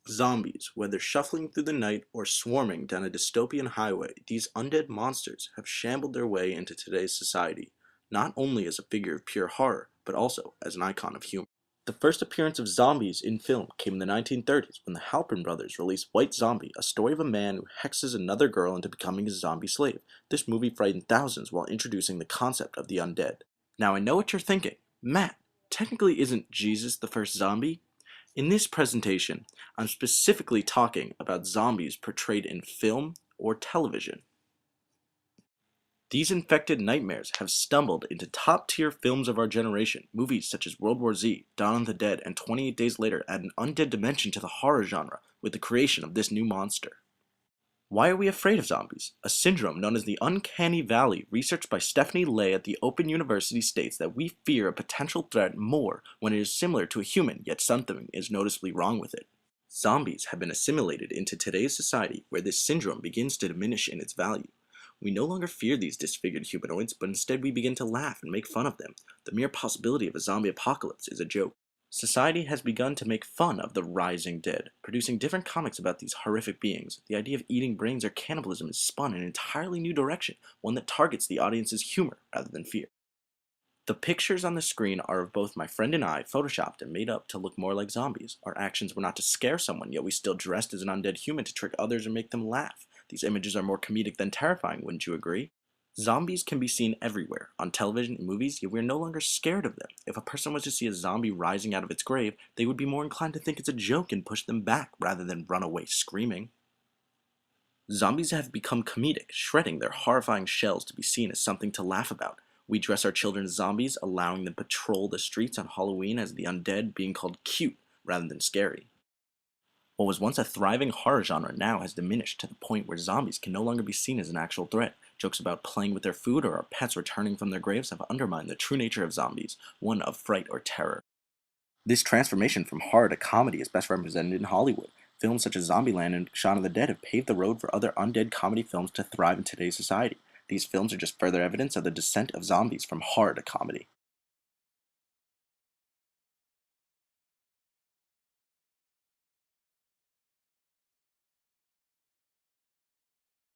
Zombies, whether shuffling through the night or swarming down a dystopian highway, these undead monsters have shambled their way into today's society, not only as a figure of pure horror, but also as an icon of humor. The first appearance of zombies in film came in the 1930s when the Halpern brothers released White Zombie, a story of a man who hexes another girl into becoming a zombie slave. This movie frightened thousands while introducing the concept of the undead. Now I know what you're thinking. Matt, technically isn't Jesus the first zombie? In this presentation, I'm specifically talking about zombies portrayed in film or television. These infected nightmares have stumbled into top-tier films of our generation. Movies such as World War Z, Dawn of the Dead, and 28 Days Later add an undead dimension to the horror genre with the creation of this new monster. Why are we afraid of zombies? A syndrome known as the uncanny valley, researched by Stephanie Lay at the Open University, states that we fear a potential threat more when it is similar to a human, yet something is noticeably wrong with it. Zombies have been assimilated into today's society where this syndrome begins to diminish in its value. We no longer fear these disfigured humanoids, but instead we begin to laugh and make fun of them. The mere possibility of a zombie apocalypse is a joke. Society has begun to make fun of the rising dead, producing different comics about these horrific beings. The idea of eating brains or cannibalism is spun in an entirely new direction, one that targets the audience's humor rather than fear. The pictures on the screen are of both my friend and I, photoshopped and made up to look more like zombies. Our actions were not to scare someone, yet we still dressed as an undead human to trick others and make them laugh. These images are more comedic than terrifying, wouldn't you agree? Zombies can be seen everywhere, on television and movies, yet we are no longer scared of them. If a person was to see a zombie rising out of its grave, they would be more inclined to think it's a joke and push them back, rather than run away screaming. Zombies have become comedic, shredding their horrifying shells to be seen as something to laugh about. We dress our children as zombies, allowing them to patrol the streets on Halloween as the undead, being called cute rather than scary. What was once a thriving horror genre now has diminished to the point where zombies can no longer be seen as an actual threat. Jokes about playing with their food or our pets returning from their graves have undermined the true nature of zombies, one of fright or terror. This transformation from horror to comedy is best represented in Hollywood. Films such as Zombieland and Shaun of the Dead have paved the road for other undead comedy films to thrive in today's society. These films are just further evidence of the descent of zombies from horror to comedy.